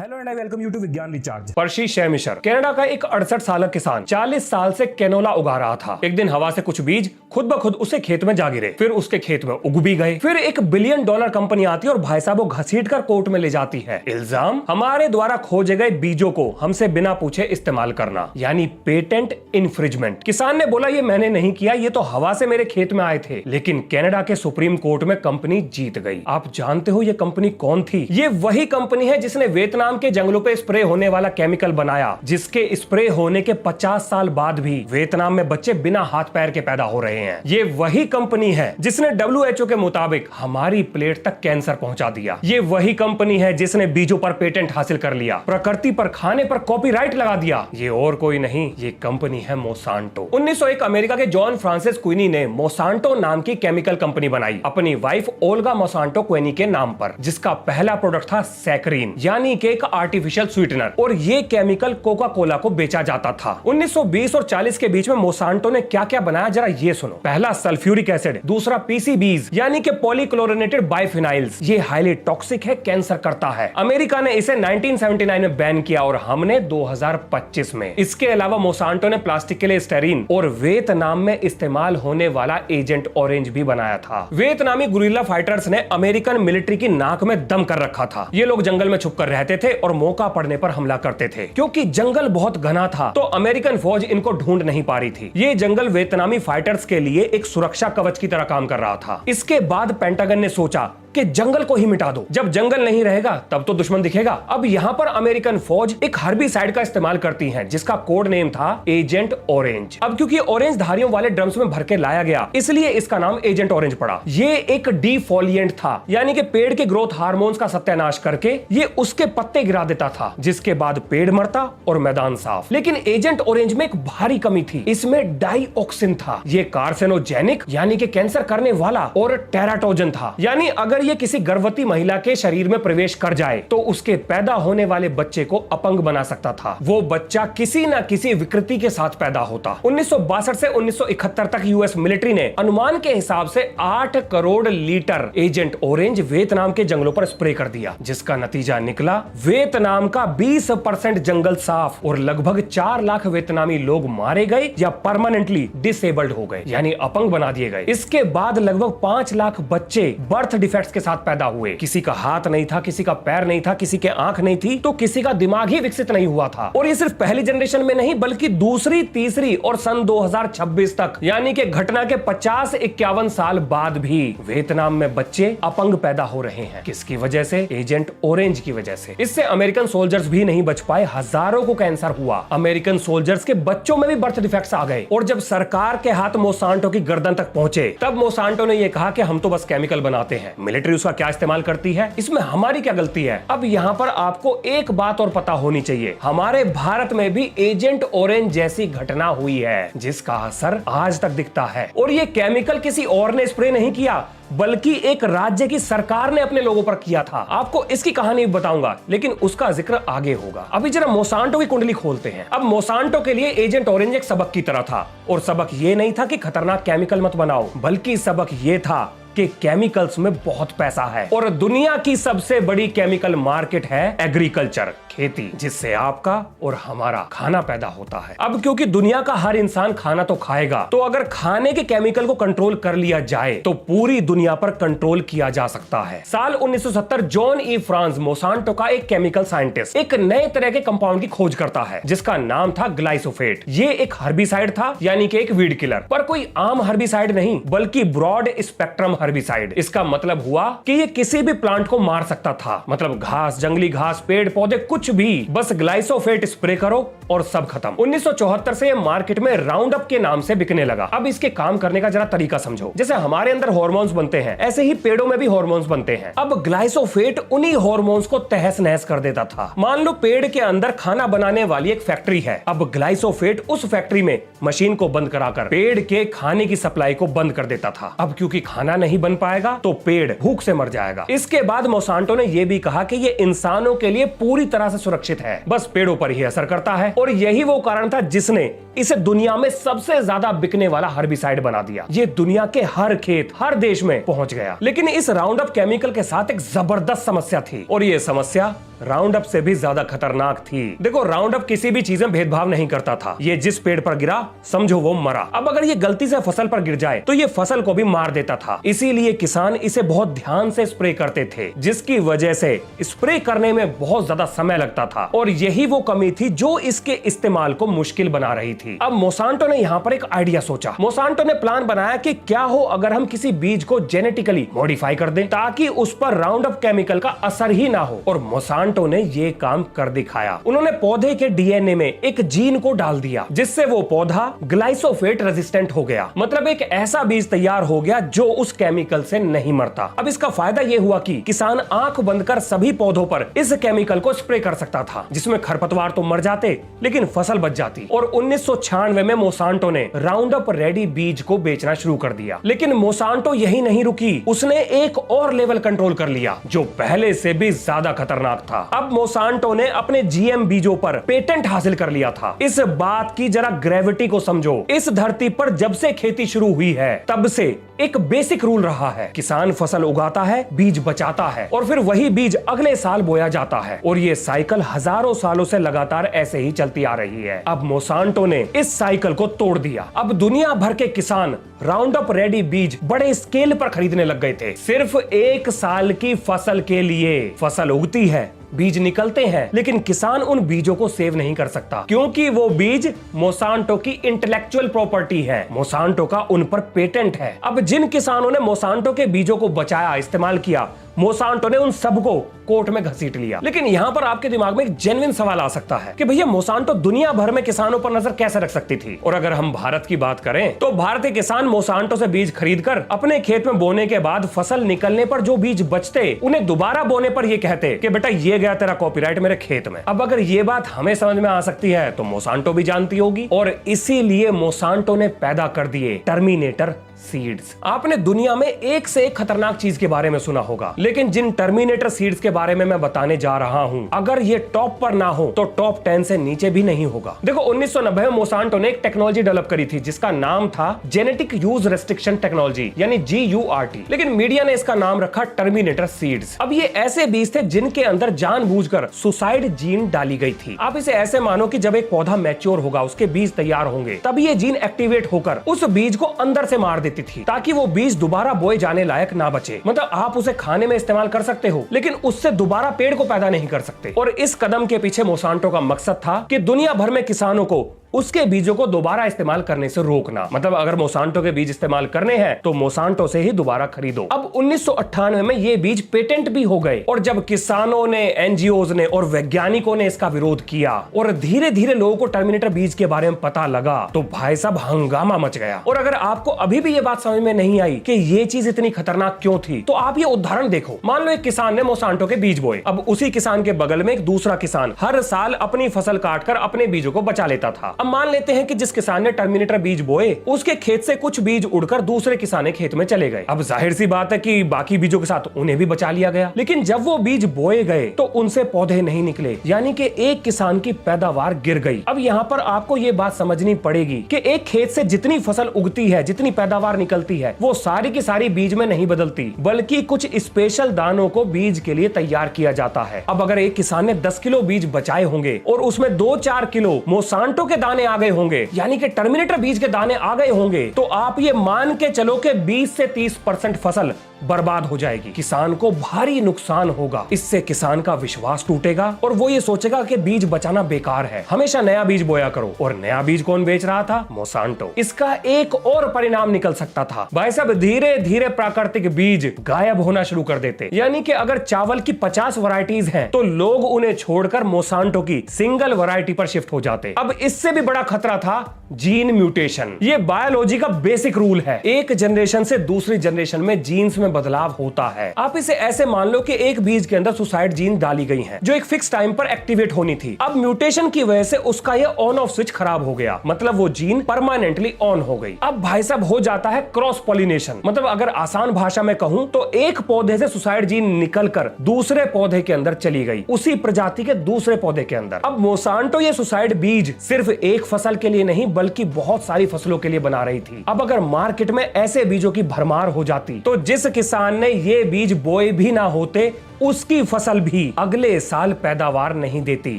Hello and I welcome you to Vigyan recharge. Percy Schmeiser Canada का एक 68 साल किसान 40 साल से कैनोला उगा रहा था। एक दिन हवा से कुछ बीज खुद ब खुद उसे खेत में जा गिरे, फिर उसके खेत में उग भी गए। फिर एक $1 बिलियन कंपनी आती है और भाई साहब वो घसीट कर कोर्ट में ले जाती है। इल्जाम हमारे द्वारा खोजे गए बीजों को हमसे बिना पूछे इस्तेमाल करना, यानी पेटेंट इन्फ्रिंजमेंट। किसान ने बोला ये मैंने नहीं किया, ये तो हवा से मेरे खेत में आए थे। लेकिन कनाडा के सुप्रीम कोर्ट में कंपनी जीत गई। आप जानते हो ये कंपनी कौन थी? ये वही कंपनी है जिसने वियतनाम के जंगलों पे स्प्रे होने वाला केमिकल बनाया, जिसके स्प्रे होने के 50 साल बाद भी वियतनाम में बच्चे बिना हाथ पैर के पैदा हो रहे हैं। ये वही कंपनी है जिसने WHO के मुताबिक हमारी प्लेट तक कैंसर पहुंचा दिया। ये वही कंपनी है जिसने बीजों पर पेटेंट हासिल कर लिया, प्रकृति पर खाने पर कॉपीराइट लगा दिया। ये और कोई नहीं, ये कंपनी है मोसांटो। 1901 अमेरिका के जॉन फ्रांसिस क्विनी ने मोसांटो नाम की केमिकल कंपनी बनाई अपनी वाइफ ओल्गा मोसांटो क्विनी के नाम पर, जिसका पहला प्रोडक्ट था सैकरीन, यानी कि एक आर्टिफिशियल स्वीटनर, और ये केमिकल कोका कोला को बेचा जाता था। 1920 और 40 के बीच में मोसांटो ने क्या क्या बनाया जरा ये सुनो। पहला सल्फ्यूरिक एसिड, दूसरा PCBs यानी कि पॉलीक्लोरिनेटेड बाइफिनाइल्स। ये हाईली टॉक्सिक है, कैंसर करता है। अमेरिका ने इसे 1979 में बैन किया और हमने 2025 में। इसके अलावा मोसांटो ने प्लास्टिक के लिए स्टेरीन और वियतनाम में इस्तेमाल होने वाला एजेंट ऑरेंज भी बनाया था। वियतनामी गुरिल्ला फाइटर्स ने अमेरिकन मिलिट्री की नाक में दम कर रखा था। ये लोग जंगल में छुपकर रहते थे और मौका पड़ने पर हमला करते थे। क्योंकि जंगल बहुत घना था तो अमेरिकन फौज इनको ढूंढ नहीं पा रही थी। ये जंगल वियतनामी फाइटर्स के लिए एक सुरक्षा कवच की तरह काम कर रहा था। इसके बाद पेंटागन ने सोचा कि जंगल को ही मिटा दो, जब जंगल नहीं रहेगा तब तो दुश्मन दिखेगा। अब यहाँ पर अमेरिकन फौज एक हर्बिसाइड का इस्तेमाल करती है जिसका कोड नेम था एजेंट ऑरेंज। अब क्योंकि ऑरेंज धारियों वाले ड्रम्स में भर के लाया गया, इसलिए इसका नाम एजेंट ऑरेंज पड़ा। ये एक डिफोलिएंट था, यानी कि पेड़ के ग्रोथ हार्मोन्स का सत्यानाश करके ये उसके पत्ते गिरा देता था, जिसके बाद पेड़ मरता और मैदान साफ। लेकिन एजेंट ऑरेंज में एक भारी कमी थी, इसमें डाइऑक्सिन था। ये कार्सिनोजेनिक यानी कि कैंसर करने वाला और टेराटोजन था, यानी अगर ये किसी गर्भवती महिला के शरीर में प्रवेश कर जाए तो उसके पैदा होने वाले बच्चे को अपंग बना सकता था। वो बच्चा किसी न किसी विकृति के साथ पैदा होता। 1962 से 1971 तक यूएस मिलिट्री ने अनुमान के हिसाब से 8 crore litre agent orange Vietnam के जंगलों पर स्प्रे कर दिया, जिसका नतीजा निकला वियतनाम का 20% जंगल साफ और लगभग 4 लाख वियतनामी लोग मारे गए या परमानेंटली डिसेबल्ड हो गए, यानी अपंग बना दिए गए। इसके बाद लगभग 5 लाख बच्चे बर्थ डिफेक्ट्स के साथ पैदा हुए। किसी का हाथ नहीं था, किसी का पैर नहीं था, किसी के आंख नहीं थी, तो किसी का दिमाग ही विकसित नहीं हुआ था। और ये सिर्फ पहली जनरेशन में नहीं बल्कि दूसरी, तीसरी और सन 2026 तक, यानी कि घटना के 50-51 साल बाद भी वियतनाम में बच्चे अपंग पैदा हो रहे हैं। किसकी वजह से? एजेंट ऑरेंज की वजह से। इससे अमेरिकन सोल्जर्स भी नहीं बच पाए, हजारों को कैंसर हुआ। अमेरिकन सोल्जर्स के बच्चों में भी बर्थ डिफेक्ट्स आ गए। और जब सरकार के हाथ मोसांटो की गर्दन तक पहुंचे तब मोसांटो ने यह कहा कि हम तो बस केमिकल बनाते हैं, मिलिट्री उसका क्या इस्तेमाल करती है, इसमें हमारी क्या गलती है। अब यहाँ पर आपको एक बात और पता होनी चाहिए, हमारे भारत में भी एजेंट ऑरेंज जैसी घटना हुई है जिसका असर आज तक दिखता है। और ये केमिकल किसी और ने स्प्रे नहीं किया बल्कि एक राज्य की सरकार ने अपने लोगों पर किया था। आपको इसकी कहानी बताऊंगा लेकिन उसका जिक्र आगे होगा। अभी जरा मोसांटो की कुंडली खोलते हैं। अब मोसांटो के लिए एजेंट ऑरेंज एक सबक की तरह था, और सबक ये नहीं था कि खतरनाक केमिकल मत बनाओ, बल्कि सबक ये था कि केमिकल्स में बहुत पैसा है और दुनिया की सबसे बड़ी केमिकल मार्केट है एग्रीकल्चर, खेती, जिससे आपका और हमारा खाना पैदा होता है। अब क्योंकि दुनिया का हर इंसान खाना तो खाएगा, तो अगर खाने के केमिकल को कंट्रोल कर लिया जाए तो पूरी दुनिया पर कंट्रोल किया जा सकता है। साल 1970 जॉन ई फ्रांस मोसांटो का एक केमिकल साइंटिस्ट एक नए तरह के कंपाउंड की खोज करता है जिसका नाम था ग्लाइसोफेट। ये एक हर्बिसाइड था, यानी कि एक वीड किलर, पर कोई आम हर्बिसाइड नहीं बल्कि ब्रॉड स्पेक्ट्रम हर्बिसाइड। इसका मतलब हुआ कि ये किसी भी प्लांट को मार सकता था, मतलब घास, जंगली घास, पेड़ पौधे, कुछ भी, बस ग्लाइसोफेट स्प्रे करो और सब खत्म। 1974 से ये मार्केट में राउंड अप के नाम से बिकने लगा। अब इसके काम करने का जरा तरीका समझो। जैसे हमारे अंदर हार्मोन्स बनते हैं, ऐसे ही पेड़ों में भी हार्मोन्स बनते हैं। अब ग्लाइसोफेट उन्हीं हार्मोन्स को तहस नहस कर देता था। मान लो पेड़ के अंदर खाना बनाने वाली एक फैक्ट्री है। अब ग्लाइसोफेट उस फैक्ट्री में मशीन को बंद कराकर पेड़ के खाने की सप्लाई को बंद कर देता था। अब क्योंकि खाना नहीं बन पाएगा तो पेड़ भूख से मर जाएगा। इसके बाद मोसांटो ने यह भी कहा कि यह इंसानों के लिए पूरी तरह से सुरक्षित है, बस पेड़ों पर ही असर करता है। और यही वो कारण था जिसने इसे दुनिया में सबसे ज्यादा बिकने वाला हर्बिसाइड बना दिया। ये दुनिया के हर खेत, हर देश में पहुंच गया। लेकिन इस राउंड अप केमिकल के साथ एक जबरदस्त समस्या थी, और यह समस्या राउंड अप से भी ज्यादा खतरनाक थी। देखो, राउंड अप किसी भी चीज में भेदभाव नहीं करता था। ये जिस पेड़ पर गिरा समझो वो मरा। अब अगर ये गलती से फसल पर गिर जाए तो ये फसल को भी मार देता था। इसीलिए किसान इसे बहुत ध्यान से स्प्रे करते थे, जिसकी वजह से स्प्रे करने में बहुत ज्यादा समय लगता था और यही वो कमी थी जो इसके इस्तेमाल को मुश्किल बना रही थी। अब मोसांटो ने यहाँ पर एक आइडिया सोचा। मोसांटो ने प्लान बनाया कि क्या हो अगर हम किसी बीज को जेनेटिकली मॉडिफाई कर दें ताकि उस पर राउंड अप केमिकल का असर ही ना हो। और मोसांटो ने ये काम कर दिखाया। उन्होंने पौधे के डीएनए में एक जीन को डाल दिया जिससे वो पौधा ग्लाइसोफेट रेजिस्टेंट हो गया। मतलब एक ऐसा बीज तैयार हो गया जो उस केमिकल से नहीं मरता। अब इसका फायदा ये हुआ कि किसान आंख बंद कर सभी पौधों पर इस केमिकल को स्प्रे कर सकता था, जिसमें खरपतवार तो मर जाते लेकिन फसल बच जाती। और 1996 में मोसांटो ने राउंड अप रेडी बीज को बेचना शुरू कर दिया। लेकिन मोसांटो यही नहीं रुकी, उसने एक और लेवल कंट्रोल कर लिया जो पहले से भी ज्यादा खतरनाक था। अब मोसांटो ने अपने जीएम बीजों पर पेटेंट हासिल कर लिया था। इस बात की जरा ग्रेविटी को समझो। इस धरती पर जब से खेती शुरू हुई है तब से एक बेसिक रूल रहा है, किसान फसल उगाता है, बीज बचाता है और फिर वही बीज अगले साल बोया जाता है। और ये साइकिल हजारों सालों से लगातार ऐसे ही चलती आ रही है। अब मोसांटो ने इस साइकिल को तोड़ दिया। अब दुनिया भर के किसान राउंड अप रेडी बीज बड़े स्केल पर खरीदने लग गए थे। सिर्फ एक साल की फसल के लिए। फसल उगती है, बीज निकलते हैं, लेकिन किसान उन बीजों को सेव नहीं कर सकता क्योंकि वो बीज मोसांटो की इंटेलेक्चुअल प्रॉपर्टी है। मोसांटो का उन पर पेटेंट है। अब जिन किसानों ने मोसांटो के बीजों को बचाया, इस्तेमाल किया, मोसांटो ने उन सबको कोर्ट में घसीट लिया। लेकिन यहाँ पर आपके दिमाग में एक जेन्युइन सवाल आ सकता है कि भैया मोसांटो दुनिया भर में किसानों पर नजर कैसे रख सकती थी। और अगर हम भारत की बात करें तो भारतीय किसान मोसांटो से बीज खरीदकर अपने खेत में बोने के बाद फसल निकलने पर जो बीज बचते उन्हें दोबारा बोने पर ये कहते कि बेटा ये गया तेरा कॉपीराइट मेरे खेत में। अब अगर ये बात हमें समझ में आ सकती है तो मोसांटो भी जानती होगी। और इसीलिए मोसांटो ने पैदा कर दिए टर्मिनेटर सीड्स। आपने दुनिया में एक से एक खतरनाक चीज के बारे में सुना होगा, लेकिन जिन टर्मिनेटर सीड्स के बारे में मैं बताने जा रहा हूं, अगर ये टॉप पर ना हो तो टॉप 10 से नीचे भी नहीं होगा। देखो, 1990 में मोसांटो ने एक टेक्नोलॉजी डेवलप करी थी जिसका नाम था जेनेटिक यूज रेस्ट्रिक्शन टेक्नोलॉजी, यानी GURT। लेकिन मीडिया ने इसका नाम रखा टर्मिनेटर सीड्स। अब ये ऐसे बीज थे जिनके अंदर जानबूझकर सुसाइड जीन डाली गई थी। आप इसे ऐसे मानो कि जब एक पौधा मैच्योर होगा, उसके बीज तैयार होंगे, तब ये जीन एक्टिवेट होकर उस बीज को अंदर से मार देती थी ताकि वो बीज दोबारा बोए जाने लायक ना बचे। मतलब आप उसे खाने में इस्तेमाल कर सकते हो लेकिन उससे दोबारा पेड़ को पैदा नहीं कर सकते। और इस कदम के पीछे मोसांटो का मकसद था कि दुनिया भर में किसानों को उसके बीजों को दोबारा इस्तेमाल करने से रोकना। मतलब अगर मोसांटो के बीज इस्तेमाल करने हैं तो मोसांटो से ही दोबारा खरीदो। अब 1998 में ये बीज पेटेंट भी हो गए और जब किसानों ने, एनजीओज ने और वैज्ञानिकों ने इसका विरोध किया और धीरे धीरे लोगों को टर्मिनेटर बीज के बारे में पता लगा तो भाई साहब हंगामा मच गया। और अगर आपको अभी भी ये बात समझ में नहीं आई कि ये चीज इतनी खतरनाक क्यों थी, तो आप ये उदाहरण देखो। मान लो एक किसान ने मोसांटो के बीज बोए। अब उसी किसान के बगल में एक दूसरा किसान हर साल अपनी फसल काटकर अपने बीजों को बचा लेता था। अब मान लेते हैं कि जिस किसान ने टर्मिनेटर बीज बोए उसके खेत से कुछ बीज उड़कर दूसरे किसान के खेत में चले गए। अब जाहिर सी बात है कि बाकी बीजों के साथ उन्हें भी बचा लिया गया। लेकिन जब वो बीज बोए गए तो उनसे पौधे नहीं निकले, यानी कि एक किसान की पैदावार गिर गई। अब यहाँ पर आपको ये बात समझनी पड़ेगी कि एक खेत से जितनी फसल उगती है, जितनी पैदावार निकलती है, वो सारी की सारी बीज में नहीं बदलती, बल्कि कुछ स्पेशल दानों को बीज के लिए तैयार किया जाता है। अब अगर एक किसान ने 10 किलो बीज बचाए होंगे और उसमें 2-4 किलो मोसांटो के दाने आ गए होंगे, यानी कि टर्मिनेटर बीज के दाने आ गए होंगे, तो आप ये मान के चलो कि 20 से 30% फसल बर्बाद हो जाएगी। किसान को भारी नुकसान होगा। इससे किसान का विश्वास टूटेगा और वो ये सोचेगा कि बीज बचाना बेकार है, हमेशा नया बीज बोया करो। और नया बीज कौन बेच रहा था? मोसांटो। इसका एक और परिणाम निकल सकता था। भाई साहब, धीरे धीरे प्राकृतिक बीज गायब होना शुरू कर देते। यानी कि अगर चावल की 50 वैरायटीज हैं तो लोग उन्हें छोड़कर मोसांटो की सिंगल वैरायटी पर शिफ्ट हो जाते। अब इससे भी बड़ा खतरा था जीन म्यूटेशन। ये बायोलॉजी का बेसिक रूल है। एक जनरेशन से दूसरी जनरेशन में जीन्स में बदलाव होता है। आप इसे ऐसे मान लो कि एक बीज के अंदर सुसाइड जीन डाली गई है जो एक फिक्स टाइम पर एक्टिवेट होनी थी। अब म्यूटेशन की वजह से उसका ये ऑन ऑफ स्विच खराब हो गया, मतलब वो जीन परमानेंटली ऑन हो गई। अब भाई साहब हो जाता है क्रॉस पॉलिनेशन। मतलब अगर आसान भाषा में कहूं तो एक पौधे से सुसाइड जीन निकलकर दूसरे पौधे के अंदर चली गई, उसी प्रजाति के दूसरे पौधे के अंदर। अब मोसांटो ये सुसाइड बीज सिर्फ एक फसल के लिए नहीं बल्कि बहुत सारी फसलों के लिए बना रही थी। अब अगर मार्केट में ऐसे बीजों की भरमार हो जाती तो जिस किसान ने ये बीज बोए भी ना होते उसकी फसल भी अगले साल पैदावार नहीं देती।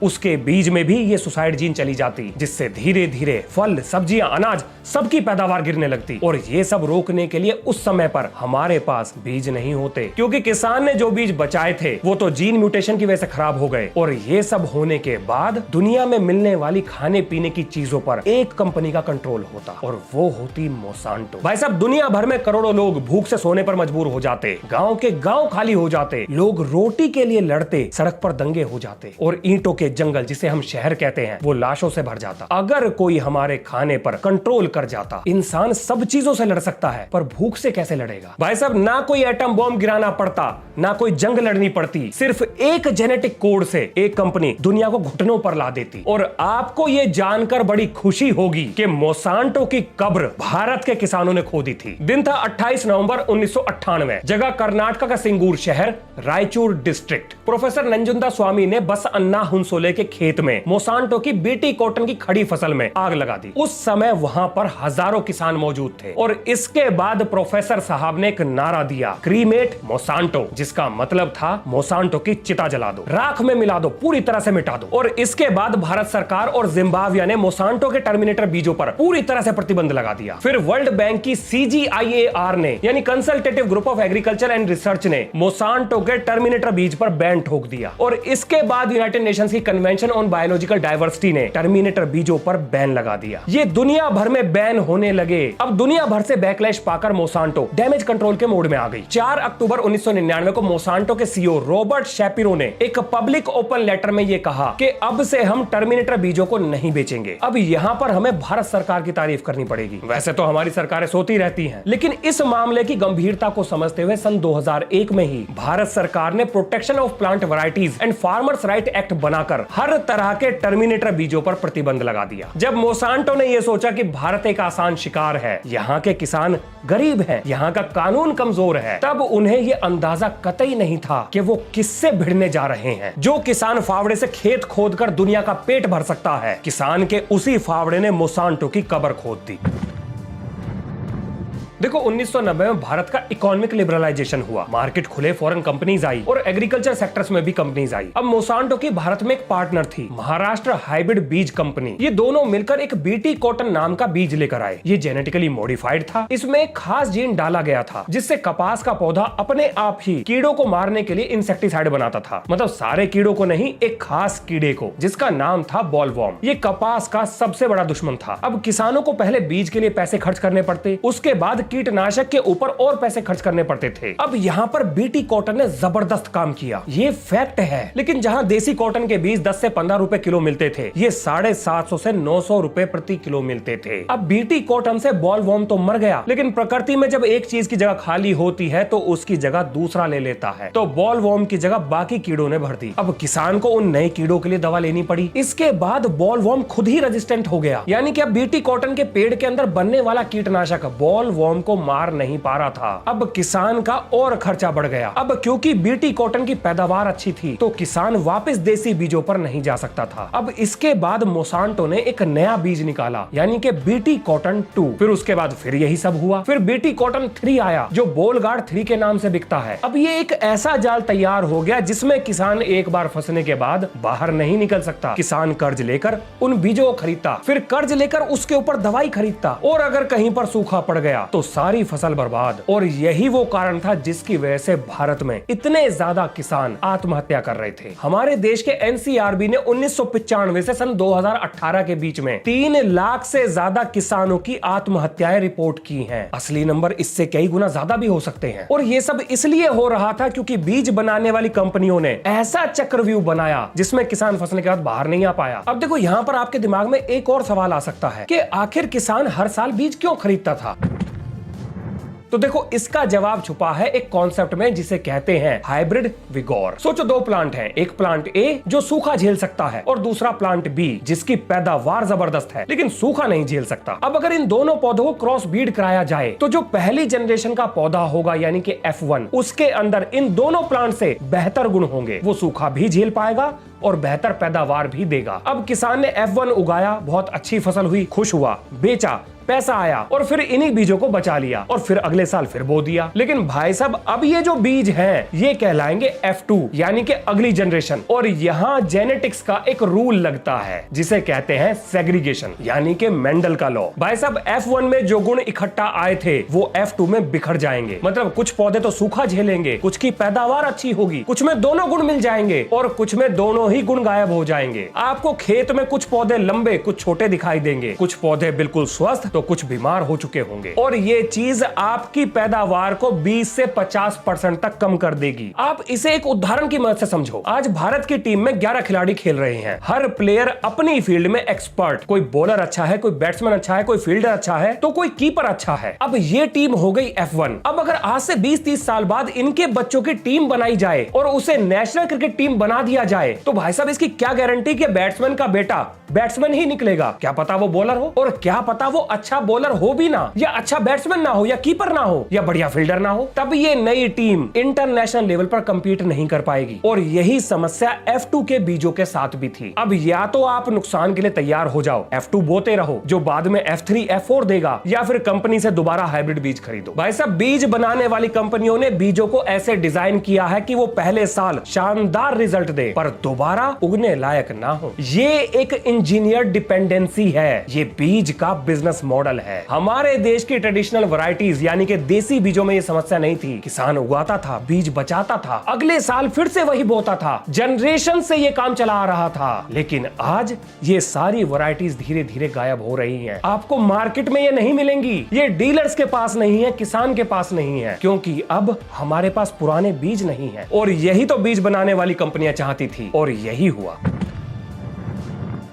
उसके बीज में भी ये सुसाइड जीन चली जाती, जिससे धीरे धीरे फल, सब्जियां, अनाज सबकी पैदावार गिरने लगती। और ये सब रोकने के लिए उस समय पर हमारे पास बीज नहीं होते, क्योंकि किसान ने जो बीज बचाए थे वो तो जीन म्यूटेशन की वजह से खराब हो गए। और ये सब होने के बाद दुनिया में मिलने वाली खाने पीने की चीजों पर एक कंपनी का कंट्रोल होता, और वो होती मोसांटो। भाई साहब, दुनिया भर में करोड़ों लोग भूख से सोने पर मजबूर हो जाते, गांव के गांव खाली हो जाते, लोग रोटी के लिए लड़ते, सड़क पर दंगे हो जाते, और ईंटों के जंगल, जिसे हम शहर कहते हैं, वो लाशों से भर जाता। अगर कोई हमारे खाने पर कंट्रोल कर जाता, इंसान सब चीजों से लड़ सकता है, पर भूख से कैसे लड़ेगा? भाई साहब, ना कोई एटम बॉम्ब गिराना पड़ता, ना कोई जंग लड़नी पड़ती, सिर्फ एक जेनेटिक कोड से एक कंपनी दुनिया को घुटनों पर ला देती। और आपको यह जानकर बड़ी खुशी होगी कि मोसांटो की कब्र भारत के किसानों ने खोदी थी। दिन था 28 नवंबर 1998। जगह कर्नाटक का सिंगूर शहर, रायचूर डिस्ट्रिक्ट। प्रोफेसर नंजुंदा स्वामी ने बस अन्ना हुंसोले के खेत में मोसांटो की बीटी कॉटन की खड़ी फसल में आग लगा दी। उस समय वहां पर हजारों किसान मौजूद थे, और इसके बाद प्रोफेसर साहब ने एक नारा दिया, क्रीमेट मोसांटो, जिसका मतलब था मोसांटो की चिता जला दो, राख में मिला दो, पूरी तरह से मिटा दो। और इसके बाद भारत सरकार और जिम्बाब्वे ने मोसांटो के टर्मिनेटर बीजों पर पूरी तरह से प्रतिबंध लगा दिया। फिर वर्ल्ड बैंक की CGIAR ने, यानी consultative group of agriculture and research ने, मोसांटो के टर्मिनेटर बीज पर बैन ठोक दिया। और इसके बाद यूनाइटेड नेशंस की कन्वेंशन ऑन बायोलॉजिकल डाइवर्सिटी ने टर्मिनेटर बीजों पर बैन लगा दिया। ये दुनिया भर में बैन होने लगे। अब दुनिया भर से बैकलैश पाकर मोसांटो डैमेज कंट्रोल के मोड में आ गई। 4 अक्टूबर 1999 को मोसांटो के CEO रॉबर्ट शैपिरो ने एक पब्लिक ओपन लेटर में यह कहा कि अब से हम टर्मिनेटर बीजों को नहीं बेचेंगे। अब यहाँ पर हमें भारत सरकार की तारीफ करनी पड़ेगी। वैसे तो हमारी सरकारें सोती रहती हैं, लेकिन इस मामले की गंभीरता को समझते हुए सन 2001 में ही भारत सरकार ने protection of plant varieties and farmers right act बनाकर हर तरह के टर्मिनेटर बीजों पर प्रतिबंध लगा दिया। जब मोसांटो ने यह सोचा कि भारत एक आसान शिकार है, यहाँ के किसान गरीब हैं, यहाँ का कानून कमजोर है, तब उन्हें यह अंदाजा कतई नहीं था कि वो किससे भिड़ने जा रहे हैं। जो किसान फावड़े से खेत खोदकर दुनिया का पेट भर सकता है, किसान के उसी फावड़े ने मोसांटो की कब्र खोद दी। देखो, 1990 में भारत का इकोनॉमिक लिबरलाइजेशन हुआ, मार्केट खुले, फॉरेन कंपनीज आई और एग्रीकल्चर सेक्टर्स में भी कंपनीज आई। अब मोसांटो की भारत में एक पार्टनर थी, महाराष्ट्र हाइब्रिड बीज कंपनी। ये दोनों मिलकर एक बीटी कॉटन नाम का बीज लेकर आए। ये जेनेटिकली मॉडिफाइड था, इसमें एक खास जीन डाला गया था जिससे कपास का पौधा अपने आप ही कीड़ों को मारने के लिए इंसेक्टिसाइड बनाता था। मतलब सारे कीड़ों को नहीं, एक खास कीड़े को, जिसका नाम था बॉलवॉर्म। ये कपास का सबसे बड़ा दुश्मन था। अब किसानों को पहले बीज के लिए पैसे खर्च करने पड़ते, उसके बाद कीटनाशक के ऊपर और पैसे खर्च करने पड़ते थे। अब यहाँ पर बीटी कॉटन ने जबरदस्त काम किया, ये फैक्ट है। लेकिन जहाँ देसी कॉटन के बीज 10 से 15 रुपए किलो मिलते थे, ये 750 से 900 रुपए प्रति किलो मिलते थे। अब बीटी कॉटन से बॉलवॉर्म तो मर गया, लेकिन प्रकृति में जब एक चीज की जगह खाली होती है तो उसकी जगह दूसरा ले लेता है। तो बॉलवॉर्म की जगह बाकी कीड़ों ने भर दी। अब किसान को उन नए कीड़ों के लिए दवा लेनी पड़ी। इसके बाद बॉलवॉर्म खुद ही रेजिस्टेंट हो गया, यानी कि अब बीटी कॉटन के पेड़ के अंदर बनने वाला कीटनाशक बॉलवॉर्म को मार नहीं पा रहा था। अब किसान का और खर्चा बढ़ गया। अब क्योंकि बीटी कॉटन की पैदावार अच्छी थी, तो किसान वापस देसी बीजों पर नहीं जा सकता था। अब इसके बाद मोसांटो ने एक नया बीज निकाला, यानी कि बीटी कॉटन 2। फिर उसके बाद फिर यही सब हुआ। फिर बीटी कॉटन 3 आया, जो बोलगार्ड 3 के नाम से बिकता है। अब ये एक ऐसा जाल तैयार हो गया जिसमें किसान एक बार फंसने के बाद बाहर नहीं निकल सकता। किसान कर्ज लेकर उन बीजों को खरीदता, फिर कर्ज लेकर उसके ऊपर दवाई खरीदता, और अगर कहीं पर सूखा पड़ गया तो सारी फसल बर्बाद। और यही वो कारण था जिसकी वजह से भारत में इतने ज्यादा किसान आत्महत्या कर रहे थे। हमारे देश के NCRB ने 1995 से सन 2018 के बीच में 3 लाख से ज्यादा किसानों की आत्महत्याएं रिपोर्ट की हैं। असली नंबर इससे कई गुना ज्यादा भी हो सकते हैं। और ये सब इसलिए हो रहा था क्योंकि बीज बनाने वाली कंपनियों ने ऐसा चक्रव्यूह बनाया जिसमें किसान फंसने के बाद बाहर नहीं आ पाया। अब देखो, यहाँ पर आपके दिमाग में एक और सवाल आ सकता है कि आखिर किसान हर साल बीज क्यों खरीदता था? तो देखो, इसका जवाब छुपा है एक कॉन्सेप्ट में जिसे कहते हैं हाइब्रिड विगोर। सोचो, 2 प्लांट हैं, एक प्लांट ए जो सूखा झेल सकता है और दूसरा प्लांट बी जिसकी पैदावार जबरदस्त है लेकिन सूखा नहीं झेल सकता। अब अगर इन दोनों पौधों को क्रॉस बीड कराया जाए तो जो पहली जनरेशन का पौधा होगा, यानी कि F1, उसके अंदर इन दोनों प्लांट से बेहतर गुण होंगे। वो सूखा भी झेल पाएगा और बेहतर पैदावार भी देगा। अब किसान ने F1 उगाया, बहुत अच्छी फसल हुई, खुश हुआ, बेचा, पैसा आया और फिर इन्हीं बीजों को बचा लिया और फिर अगले साल फिर बो दिया। लेकिन भाई साहब अब ये जो बीज हैं ये कहलाएंगे F2 यानी कि अगली जनरेशन। और यहाँ जेनेटिक्स का एक रूल लगता है जिसे कहते हैं सेग्रीगेशन यानी कि मेंडल का लॉ। भाई साहब F1 में जो गुण इकट्ठा आए थे वो F2 में बिखर जाएंगे। मतलब कुछ पौधे तो सूखा झेलेंगे, कुछ की पैदावार अच्छी होगी, कुछ में दोनों गुण मिल जाएंगे और कुछ में दोनों ही गुण गायब हो जाएंगे। आपको खेत में कुछ पौधे लंबे कुछ छोटे दिखाई देंगे, कुछ पौधे बिल्कुल स्वस्थ तो कुछ बीमार हो चुके होंगे। और ये चीज आपकी पैदावार को 20 से 50% तक कम कर देगी। आप इसे एक उदाहरण की मदद से समझो। आज भारत की टीम में 11 खिलाड़ी खेल रहे हैं। हर प्लेयर अपनी फील्ड में एक्सपर्ट, कोई बॉलर अच्छा है, कोई बैट्समैन अच्छा है, कोई फील्डर अच्छा है तो कोई कीपर अच्छा है। अब ये टीम हो गई F1। अब अगर आज से 20-30 साल बाद इनके बच्चों की टीम बनाई जाए और उसे नेशनल क्रिकेट टीम बना दिया जाए तो भाई साहब इसकी क्या गारंटी कि बैट्समैन का बेटा बैट्समैन ही निकलेगा? क्या पता वो बॉलर हो और क्या पता वो अच्छा बॉलर हो भी ना, या अच्छा बैट्समैन ना हो, या कीपर ना हो, या बढ़िया फील्डर ना हो। तब ये नई टीम इंटरनेशनल लेवल पर कंपीट नहीं कर पाएगी। और यही समस्या F2 के बीजों के साथ भी थी। अब या तो आप नुकसान के लिए तैयार हो जाओ, F2 बोते रहो जो बाद में F3 F4 देगा, या फिर कंपनी से दोबारा हाइब्रिड बीज खरीदो। भाई साहब बीज बनाने वाली कंपनियों ने बीजों को ऐसे डिजाइन किया है कि वो पहले साल शानदार रिजल्ट दे पर दोबारा उगने लायक ना हो। ये एक इंजीनियर डिपेंडेंसी है, ये बीज का बिजनेस मॉडल है। हमारे देश की ट्रेडिशनल वैरायटीज यानी कि देसी बीजों में ये समस्या नहीं थी। किसान उगाता था, बीज बचाता था, अगले साल फिर से वही बोता था, जनरेशन से ये काम चला आ रहा था। लेकिन आज ये सारी वैरायटीज धीरे धीरे गायब हो रही हैं। आपको मार्केट में ये नहीं मिलेंगी, ये डीलर्स के पास नहीं है, किसान के पास नहीं है, क्योंकि अब हमारे पास पुराने बीज नहीं है। और यही तो बीज बनाने वाली कंपनियां चाहती थी और यही हुआ।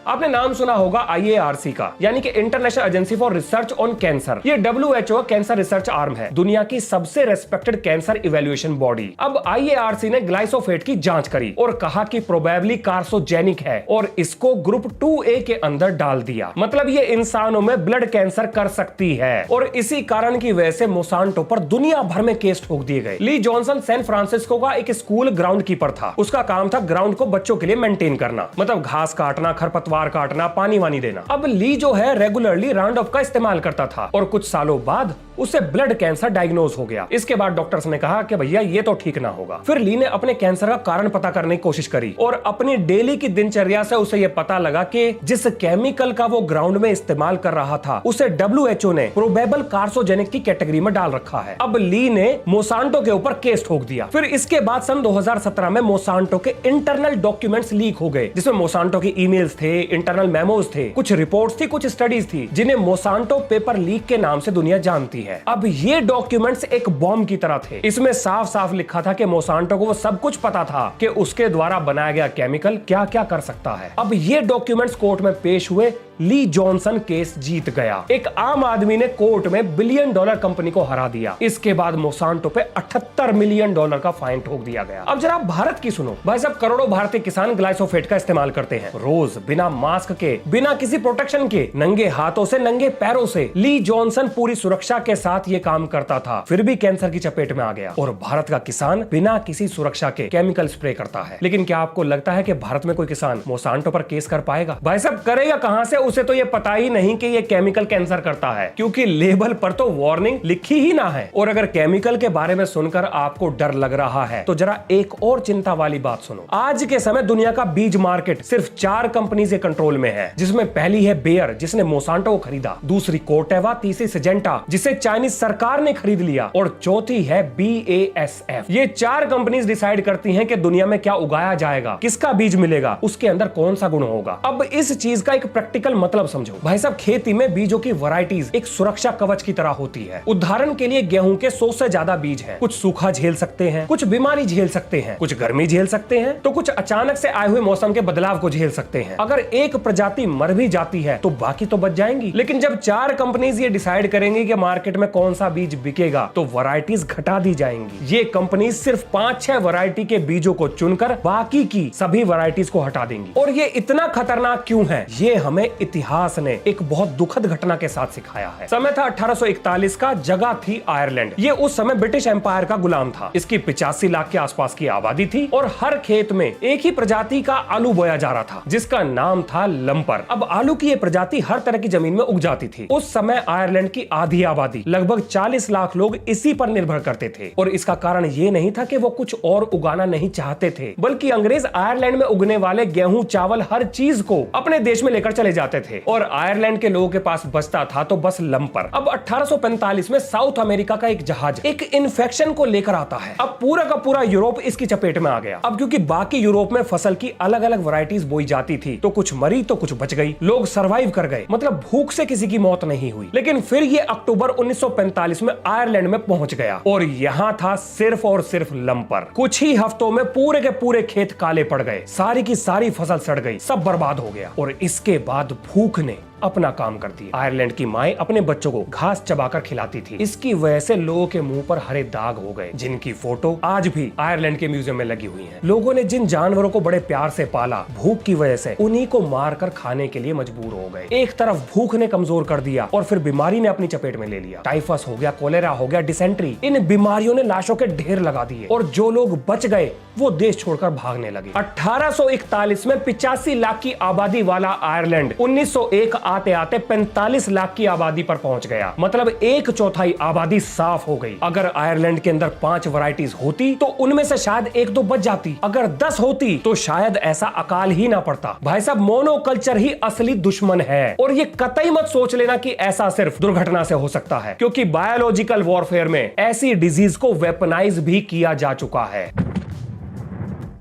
आपने नाम सुना होगा IARC का, यानी कि international agency for research on cancer. ये WHO कैंसर रिसर्च आर्म है, दुनिया की सबसे रेस्पेक्टेड कैंसर इवैल्यूएशन बॉडी। अब IARC ने ग्लाइसोफेट की जांच करी और कहा कि प्रोबेबली कार्सिनोजेनिक है और इसको ग्रुप 2A के अंदर डाल दिया। मतलब ये इंसानों में ब्लड कैंसर कर सकती है। और इसी कारण की वजह से मोसांटो पर दुनिया भर में केस ठोक दिए गए। ली जॉनसन सैन फ्रांसिस्को का एक स्कूल ग्राउंड कीपर था। उसका काम था ग्राउंड को बच्चों के लिए मेंटेन करना, मतलब घास काटना, खरपतवार काटना, पानी वानी देना। अब ली जो है रेगुलरली राउंड ऑफ का इस्तेमाल करता था और कुछ सालों बाद उसे ब्लड कैंसर डायग्नोज हो गया। इसके बाद डॉक्टर्स ने कहा कि भैया ये तो ठीक ना होगा। फिर ली ने अपने कैंसर का कारण पता करने की कोशिश करी और अपनी डेली की दिनचर्या से उसे ये पता लगा कि जिस केमिकल का वो ग्राउंड में इस्तेमाल कर रहा था उसे WHO ने प्रोबेबल कार्सिनोजेनिक की कैटेगरी में डाल रखा है। अब ली ने मोसांटो के ऊपर केस ठोक दिया। फिर इसके बाद सन 2017 में मोसांटो के इंटरनल डॉक्यूमेंट्स लीक हो गए, जिसमें मोसांटो की ईमेल्स थे, इंटरनल मेमोज थे, कुछ रिपोर्ट्स थी, कुछ स्टडीज थी, जिन्हें मोसांटो पेपर लीक के नाम से दुनिया जानती है। अब ये डॉक्यूमेंट्स एक बॉम्ब की तरह थे। इसमें साफ साफ लिखा था कि मोसांटो को वो सब कुछ पता था कि उसके द्वारा बनाया गया केमिकल क्या क्या कर सकता है। अब ये डॉक्यूमेंट्स कोर्ट में पेश हुए, ली जॉनसन केस जीत गया। एक आम आदमी ने कोर्ट में $1 बिलियन कंपनी को हरा दिया। इसके बाद मोसांटो पे $78 मिलियन का फाइन ठोक दिया गया। अब जरा भारत की सुनो। भाई साहब करोड़ों भारतीय किसान ग्लाइसोफेट का इस्तेमाल करते हैं रोज, बिना मास्क के, बिना किसी प्रोटेक्शन के, नंगे हाथों से, नंगे पैरों से। ली जॉनसन पूरी सुरक्षा के साथ ये काम करता था, फिर भी कैंसर की चपेट में आ गया। और भारत का किसान बिना किसी सुरक्षा के केमिकल स्प्रे करता है। लेकिन क्या आपको लगता है कि भारत में कोई किसान मोसांटो पर केस कर पाएगा? भाई साहब करेगा कहां से? उसे तो ये पता ही नहीं कि ये केमिकल कैंसर करता है, क्योंकि लेबल पर तो वार्निंग लिखी ही ना है। और अगर केमिकल के बारे में सुनकर आपको डर लग रहा है तो जरा एक और चिंता वाली बात सुनो। आज के समय दुनिया का बीज मार्केट सिर्फ 4 कंपनीज के कंट्रोल में है, जिसमें पहली है बेयर जिसने मोसांटो को खरीदा, दूसरी कोर्टेवा, तीसरी सिजेंटा जिसे चाइनीज सरकार ने खरीद लिया, और चौथी है BASF। ये 4 कंपनीज डिसाइड करती हैं कि दुनिया में क्या उगाया जाएगा, किसका बीज मिलेगा, उसके अंदर कौन सा गुण होगा। अब इस चीज का एक प्रैक्टिकल मतलब समझो। भाई साहब खेती में बीजों की वैरायटीज एक सुरक्षा कवच की तरह होती है। उदाहरण के लिए गेहूं के 100 से ज्यादा बीज हैं। कुछ सूखा झेल सकते हैं, कुछ बीमारी झेल सकते हैं, कुछ गर्मी झेल सकते हैं, तो कुछ अचानक से आए हुए मौसम के बदलाव को झेल सकते हैं। अगर एक प्रजाति मर भी जाती है तो बाकी तो बच जाएंगी। लेकिन जब 4 कंपनीज ये डिसाइड करेंगी कि मार्केट में कौन सा बीज बिकेगा तो वैरायटीज घटा दी जाएंगी। ये कंपनीज सिर्फ 5-6 वैरायटी के बीजों को चुनकर बाकी की सभी वैरायटीज को हटा देंगी। और ये इतना खतरनाक क्यों है, ये हमें इतिहास ने एक बहुत दुखद घटना के साथ सिखाया है। समय था 1841 का, जगह थी आयरलैंड। ये उस समय ब्रिटिश एम्पायर का गुलाम था। इसकी 85 लाख के आसपास की आबादी थी और हर खेत में एक ही प्रजाति का आलू बोया जा रहा था, जिसका नाम था लंपर। अब आलू की ये प्रजाति हर तरह की जमीन में उग जाती थी। उस समय आयरलैंड की आधी आबादी, लगभग 40 लाख लोग इसी पर निर्भर करते थे। और इसका कारण ये नहीं था कि वो कुछ और उगाना नहीं चाहते थे, बल्कि अंग्रेज आयरलैंड में उगने वाले गेहूं, चावल, हर चीज को अपने देश में लेकर चले जाते थे और आयरलैंड के लोगों के पास बचता था तो बस लंपर। अब 1845 में साउथ अमेरिका का एक जहाज एक इन्फेक्शन को लेकर आता है। अब पूरा का पूरा यूरोप इसकी चपेट में आ गया। अब क्योंकि बाकी यूरोप में फसल की अलग अलग वैरायटीज बोई जाती थी, तो कुछ मरी तो कुछ बच गई, लोग सरवाइव कर गए, मतलब भूख से किसी की मौत नहीं हुई। लेकिन फिर ये अक्टूबर 1945 में आयरलैंड में पहुंच गया और यहाँ था सिर्फ और सिर्फ लंपर। कुछ ही हफ्तों में पूरे के पूरे खेत काले पड़ गए, सारी की सारी फसल सड़ गई, सब बर्बाद हो गया। और इसके बाद भूख ने अपना काम कर दिया। आयरलैंड की माएं अपने बच्चों को घास चबाकर खिलाती थी। इसकी वजह से लोगों के मुंह पर हरे दाग हो गए, जिनकी फोटो आज भी आयरलैंड के म्यूजियम में लगी हुई है। लोगों ने जिन जानवरों को बड़े प्यार से पाला, भूख की वजह से उन्हीं को मारकर खाने के लिए मजबूर हो गए। एक तरफ भूख ने कमजोर कर दिया और फिर बीमारी ने अपनी चपेट में ले लिया। टाइफस हो गया, कोलेरा हो गया, डिसेंट्री, इन बीमारियों ने लाशों के ढेर लगा दिए और जो लोग बच गए वो देश छोड़कर भागने लगे। 1841 में 85 लाख की आबादी वाला आयरलैंड 1901 आते आते 45 लाख की आबादी पर पहुंच गया। मतलब 1/4 आबादी साफ हो गई। अगर आयरलैंड के अंदर 5 वैरायटीज होती तो उनमें से शायद 1-2 बच जाती। अगर 10 होती तो शायद ऐसा अकाल ही ना पड़ता। भाई साहब, मोनोकल्चर ही असली दुश्मन है। और ये कतई मत सोच लेना कि ऐसा सिर्फ दुर्घटना से हो सकता है, क्योंकि बायोलॉजिकल वॉरफेयर में ऐसी डिजीज को वेपनाइज भी किया जा चुका है।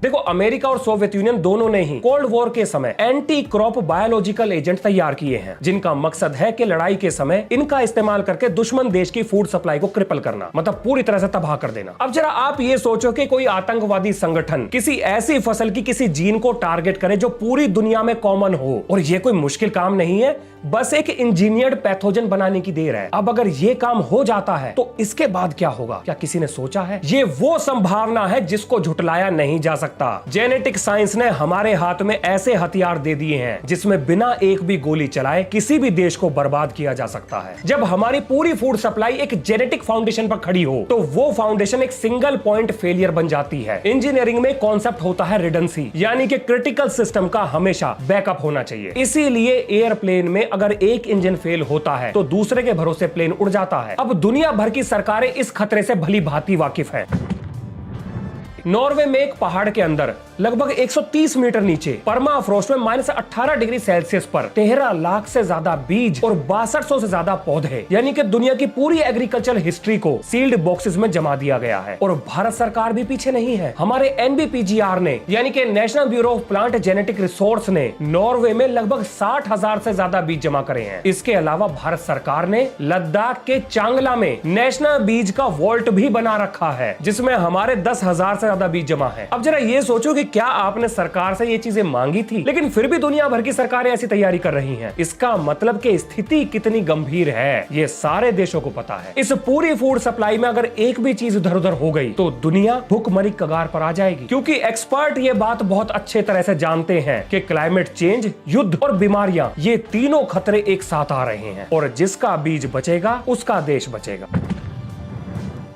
देखो, अमेरिका और सोवियत यूनियन दोनों ने ही कोल्ड वॉर के समय एंटी क्रॉप बायोलॉजिकल एजेंट तैयार किए हैं, जिनका मकसद है कि लड़ाई के समय इनका इस्तेमाल करके दुश्मन देश की फूड सप्लाई को क्रिपल करना, मतलब पूरी तरह से तबाह कर देना। अब जरा आप ये सोचो कि कोई आतंकवादी संगठन किसी ऐसी फसल की किसी जीन को टारगेट करे जो पूरी दुनिया में कॉमन हो, और ये कोई मुश्किल काम नहीं है, बस एक इंजीनियर्ड पैथोजन बनाने की देर है। अब अगर ये काम हो जाता है तो इसके बाद क्या होगा, क्या किसी ने सोचा है? ये वो संभावना है जिसको झुटलाया नहीं जा सकता। जेनेटिक साइंस ने हमारे हाथ में ऐसे हथियार दे दिए हैं जिसमें बिना एक भी गोली चलाए किसी भी देश को बर्बाद किया जा सकता है। जब हमारी पूरी फूड सप्लाई एक जेनेटिक फाउंडेशन पर खड़ी हो तो वो फाउंडेशन एक सिंगल पॉइंट फेलियर बन जाती है। इंजीनियरिंग में कॉन्सेप्ट होता है रिडंडेंसी, यानी कि क्रिटिकल सिस्टम का हमेशा बैकअप होना चाहिए। इसीलिए एयरप्लेन में अगर एक इंजन फेल होता है तो दूसरे के भरोसे प्लेन उड़ जाता है। अब दुनिया भर की सरकारें इस खतरे से भली भांति वाकिफ हैं। नॉर्वे में एक पहाड़ के अंदर लगभग 130 मीटर नीचे परमाफ्रोस्ट में -18 डिग्री सेल्सियस पर 13 लाख से ज्यादा बीज और 6200 से ज्यादा पौधे, यानी कि दुनिया की पूरी एग्रीकल्चर हिस्ट्री को सील्ड बॉक्सेस में जमा दिया गया है। और भारत सरकार भी पीछे नहीं है। हमारे NBPGR ने, यानी कि national bureau of plant genetic resource ने, नॉर्वे में लगभग 60,000 से ज्यादा बीज जमा करे हैं। इसके अलावा भारत सरकार ने लद्दाख के चांगला में नेशनल बीज का वॉल्ट भी बना रखा है, जिसमें हमारे 10,000 से ज्यादा बीज जमा है। अब जरा ये सोचो कि क्या आपने सरकार से ये चीजें मांगी थी, लेकिन फिर भी दुनिया भर की सरकारें ऐसी तैयारी कर रही हैं। इसका मतलब कि स्थिति कितनी गंभीर है ये सारे देशों को पता है। इस पूरी फूड सप्लाई में अगर एक भी चीज इधर उधर हो गई तो दुनिया भूखमरी कगार पर आ जाएगी, क्योंकि एक्सपर्ट ये बात बहुत अच्छे तरह से जानते हैं कि क्लाइमेट चेंज, युद्ध और बीमारियां, ये तीनों खतरे एक साथ आ रहे हैं, और जिसका बीज बचेगा उसका देश बचेगा।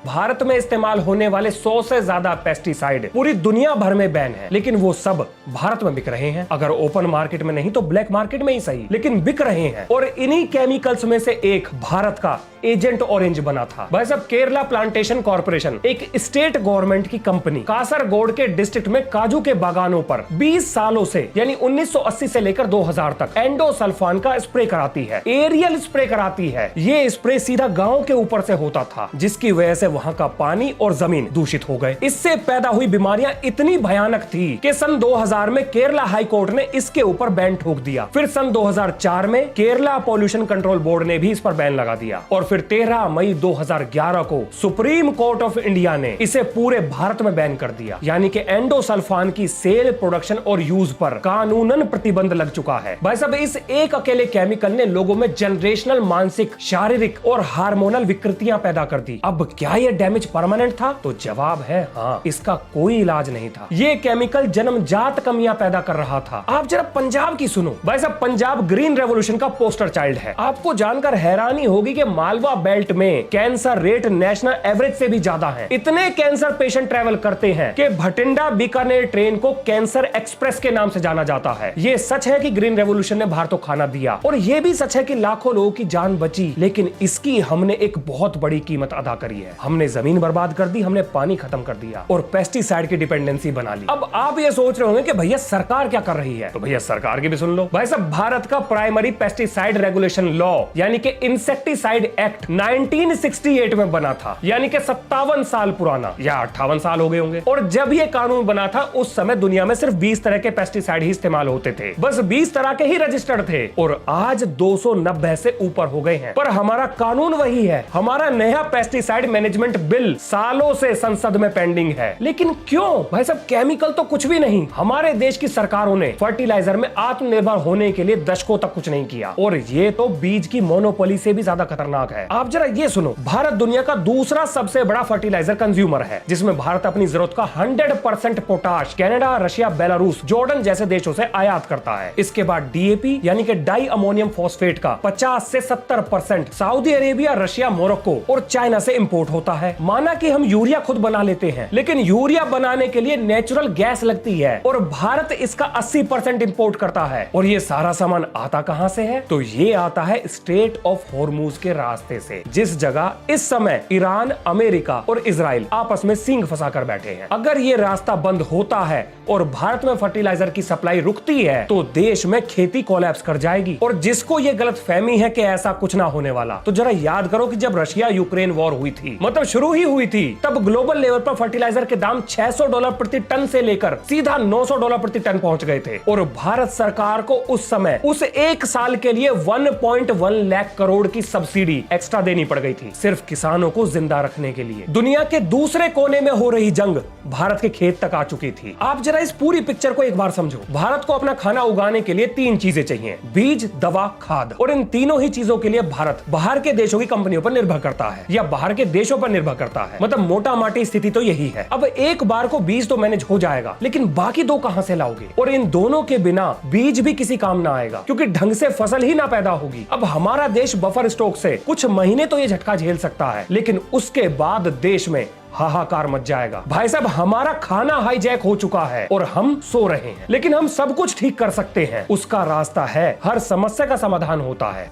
भारत में इस्तेमाल होने वाले 100 से ज्यादा पेस्टिसाइड पूरी दुनिया भर में बैन है, लेकिन वो सब भारत में बिक रहे हैं। अगर ओपन मार्केट में नहीं तो ब्लैक मार्केट में ही सही, लेकिन बिक रहे हैं। और इन्हीं केमिकल्स में से एक भारत का एजेंट ऑरेंज बना था। भाई साहब, केरला प्लांटेशन कॉर्पोरेशन, एक स्टेट गवर्नमेंट की कंपनी, कासरगोड के डिस्ट्रिक्ट में काजू के बागानों पर 20 सालों से, यानी 1980 से लेकर 2000 तक एंडोसल्फान का स्प्रे कराती है, एरियल स्प्रे कराती है। ये स्प्रे सीधा गांव के ऊपर से होता था, जिसकी वजह से वहां का पानी और जमीन दूषित हो गए। इससे पैदा हुई बीमारियां इतनी भयानक थी कि सन 2000 में केरला हाई कोर्ट ने इसके ऊपर बैन ठोक दिया। फिर सन 2004 में केरला पॉल्यूशन कंट्रोल बोर्ड ने भी इस पर बैन लगा दिया, और फिर 13 मई 2011 को सुप्रीम कोर्ट ऑफ इंडिया ने इसे पूरे भारत में बैन कर दिया। यानी कि एंडोसल्फान की सेल, प्रोडक्शन और यूज पर कानूनन प्रतिबंध लग चुका है। भाई साहब, इस एक अकेले केमिकल ने लोगों में जनरेशनल मानसिक, शारीरिक और हार्मोनल विकृतियां पैदा कर दी। अब क्या ये डैमेज परमानेंट था? तो जवाब है हाँ, इसका कोई इलाज नहीं था। ये केमिकल जन्मजात कमियां पैदा कर रहा था। आप जरा पंजाब की सुनो। भाई साहब, पंजाब ग्रीन रेवोल्यूशन का पोस्टर चाइल्ड है। आपको जानकर हैरानी होगी कि मालवा बेल्ट में कैंसर रेट नेशनल एवरेज से भी ज्यादा है। इतने कैंसर पेशेंट ट्रेवल करते हैं कि भटिंडा बीकानेर ट्रेन को कैंसर एक्सप्रेस के नाम से जाना जाता है। ये सच है कि ग्रीन रेवोल्यूशन ने भारत को खाना दिया, और ये भी सच है कि लाखों लोगों की जान बची, लेकिन इसकी हमने एक बहुत बड़ी कीमत अदा करी है। हमने जमीन बर्बाद कर दी, हमने पानी खत्म कर दिया और पेस्टिसाइड की डिपेंडेंसी बना ली। अब आप ये सोच रहे होंगे कि भैया सरकार क्या कर रही है, तो भैया सरकार की भी सुन लो। भाई साहब, भारत का प्राइमरी पेस्टिसाइड रेगुलेशन लॉ यानी कि इंसेक्टिसाइड एक्ट 1968 में बना था, यानी कि 57 साल पुराना, या 58 साल हो गए होंगे। और जब ये कानून बना था उस समय दुनिया में सिर्फ 20 तरह के पेस्टिसाइड ही इस्तेमाल होते थे, बस 20 तरह के ही रजिस्टर्ड थे, और आज 290 से ऊपर हो गए हैं। पर हमारा कानून वही है। हमारा नया पेस्टिसाइड मैनेजमेंट बिल सालों से संसद में पेंडिंग है। लेकिन क्यों? भाई साहब, केमिकल तो कुछ भी नहीं। हमारे देश की सरकारों ने फर्टिलाइजर में आत्मनिर्भर होने के लिए दशकों तक कुछ नहीं किया, और ये तो बीज की मोनोपोली से भी ज्यादा खतरनाक है। आप जरा ये सुनो, भारत दुनिया का दूसरा सबसे बड़ा फर्टिलाइजर कंज्यूमर है, जिसमें भारत अपनी जरूरत का 100% potash Canada, Russia, Belarus, Jordan जैसे देशों से आयात करता है। इसके बाद डीएपी यानी कि डाई अमोनियम फॉस्फेट का 50 से 70% सऊदी अरेबिया, रशिया, मोरक्को और चाइना से इंपोर्ट होता है। माना कि हम यूरिया खुद बना लेते हैं, लेकिन यूरिया बनाने के लिए नेचुरल गैस लगती है, और भारत इसका 80% इंपोर्ट करता है। और ये सारा सामान आता कहां से है? तो ये आता है स्ट्रेट ऑफ हॉर्मूज के रास्ते से, जिस जगह इस समय ईरान, अमेरिका और इजराइल आपस में सींग फंसाकर बैठे हैं। अगर ये रास्ता बंद होता है और भारत में फर्टिलाइजर की सप्लाई रुकती है, तो देश में खेती कोलैप्स कर जाएगी। और जिसको ये गलत फहमी है कि ऐसा कुछ ना होने वाला, तो जरा याद करो कि जब रशिया यूक्रेन वॉर हुई थी, मतलब शुरू ही हुई थी, तब ग्लोबल लेवल पर फर्टिलाइजर के दाम $600 प्रति टन से लेकर सीधा $900 प्रति टन पहुंच गए थे। और भारत सरकार को उस समय उस एक साल के लिए 1.1 लाख करोड़ की सब्सिडी एक्स्ट्रा देनी पड़ गई थी, सिर्फ किसानों को जिंदा रखने के लिए। दुनिया के दूसरे कोने में हो रही जंग भारत के खेत तक आ चुकी थी। आप जरा इस पूरी पिक्चर को एक बार समझो। भारत को अपना खाना उगाने के लिए 3 चीजें चाहिए: बीज, दवा, खाद। और इन तीनों ही चीजों के लिए भारत बाहर के देशों की कंपनियों पर निर्भर करता है, या बाहर के देशों पर निर्भर करता है। मतलब मोटा माटी स्थिति तो यही है। अब एक बार को बीज तो मैनेज हो जाएगा, लेकिन बाकी 2 कहां से लाओगे? और इन दोनों के बिना बीज भी किसी काम ना आएगा, क्योंकि ढंग से फसल ही ना पैदा होगी। अब हमारा देश बफर स्टॉक से कुछ महीने तो ये झटका झेल सकता है, लेकिन उसके बाद देश में हाहाकार मच जाएगा। भाई साहब, हमारा खाना हाईजैक हो चुका है और हम सो रहे हैं, लेकिन हम सब कुछ ठीक कर सकते हैं। उसका रास्ता है, हर समस्या का समाधान होता है।